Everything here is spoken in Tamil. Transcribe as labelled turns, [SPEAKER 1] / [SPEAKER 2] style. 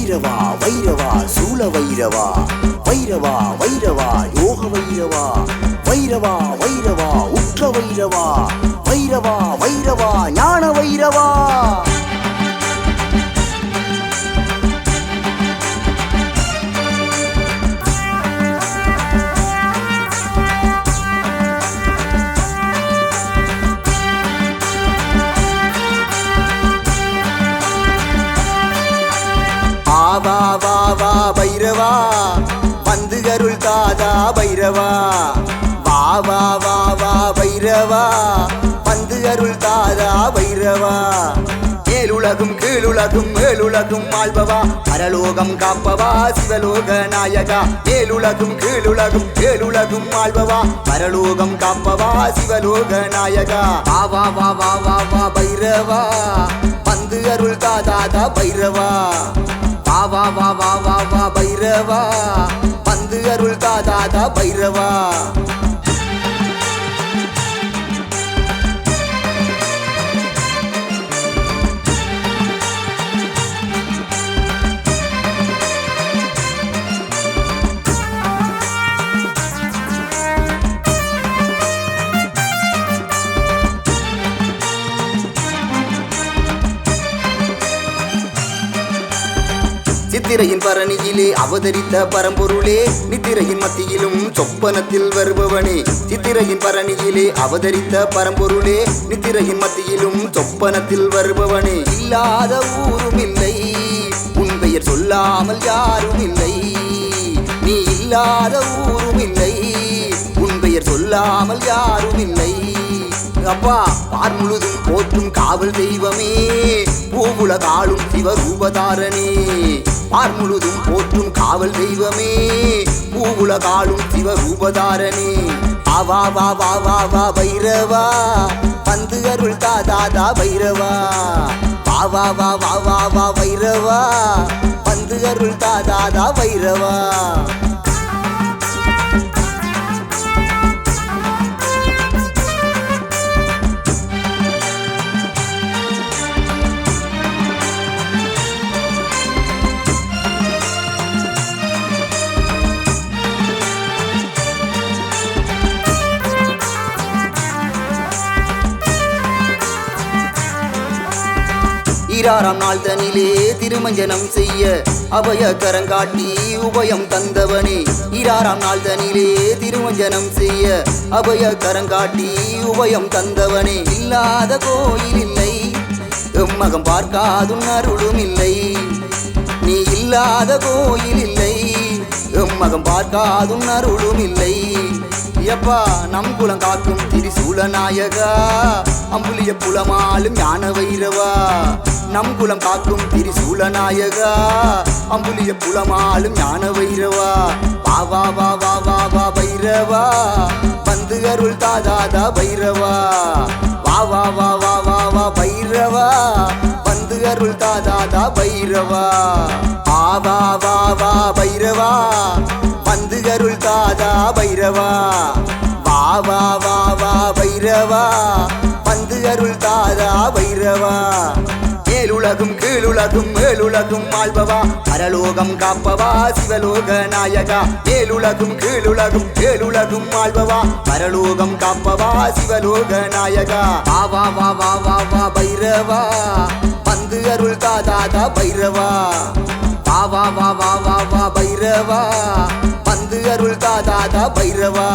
[SPEAKER 1] வைரவா வைரவா சூல வைரவா வைரவா வைரவா யோக வைரவா வைரவா வைரவா உற்ற வைரவா வைரவா வைரவா ஞான வைரவா வா வா வா பைரவா வந்து அருள் தாதா பைரவா வா வா வா வா பைரவா வந்து அருள் தாதா பைரவா மேலுலகும் கீழுலகும் மேலுலகும் ஆள்பவா பரலோகம் காப்பவா சிவலோக நாயகா மேலுலகும் கீழுலகும் மேலுலகும் ஆள்பவா பரலோகம் காப்பவா சிவலோக நாயகா வா வா வா வா வா வா பைரவா வந்து அருள் தாதா பைரவா வா வா வா வா வா பைரவா வந்து அருள் தாதா பைரவா சித்திரையின் பரணியிலே அவதரித்த பரம்பொருளே நித்திரையின் மத்தியிலும் சொப்பனத்தில் வருபவனே சித்திரையின் பரணியிலே அவதரித்த பரம்பொருளே நித்திரையின் மத்தியிலும் சொப்பனத்தில் வருபவனே இல்லாத ஊரும் இல்லை உன் பெயர் சொல்லாமல் யாரும் இல்லை நீ இல்லாத ஊரும் இல்லை உன் பெயர் சொல்லாமல் யாரும் இல்லை அப்பா பார் முழுதும் போற்றும் காவல் தெய்வமே பூவுல காலும் சிவரூபதாரனே பார் முழுதும் போற்றும் காவல் தெய்வமே பூவுல காலும் சிவரூபதாரனே வா வா வா வா வா பைரவா வந்து அருள் தாதா பைரவா வா வா வா வா வா வா பைரவா வந்து அருள் தாதா பைரவா ஈராறாம் நாள் தனிலே திருமஞ்சனம் செய்ய அபய கரங்காட்டி உபயம் தந்தவனே ஈராறாம் நாள் தனிலே திருமஞ்சனம் செய்ய அபய கரங்காட்டி உபயம் தந்தவனே இல்லாத கோயில் இல்லை எம்மகம் பார்க்காதும் அருளும் இல்லை நீ இல்லாத கோயில் இல்லை எம்மகம் பார்க்காதும் அருளும் இல்லை எப்பா நம் குலம் காக்கும் திரிசூல நாயகா அம்புலிய புலமாலும் ஞான வைரவா நம் குலம் காக்கும் திரிசூல நாயகா அம்புலிய புலமாலும் ஞான வைரவா வா வா வா வா வா வா பைரவா வந்து அருள் தாதா பைரவா வா வா வா வா வா வா பைரவா வந்து அருள் தாதா பைரவா வா வா வா வா பைரவா வந்து அருள் தாதா பைரவா வா வா வா வா பைரவா வந்து அருள் தாதா பைரவா மேலுலகும் கீழுலகும் மேலுலகும் ஆள்பவா பரலோகம் காப்பவா சிவலோக நாயகா மேலுலகும் கீழுலகும் மேலுலகும் ஆள்பவா பரலோகம் காப்பவா சிவலோக நாயகா வா வா வா வா வா வா பைரவா வந்து அருள் தாதா பைரவா வா வா வா வா வா வா பைரவா வந்து அருள் தாதா பைரவா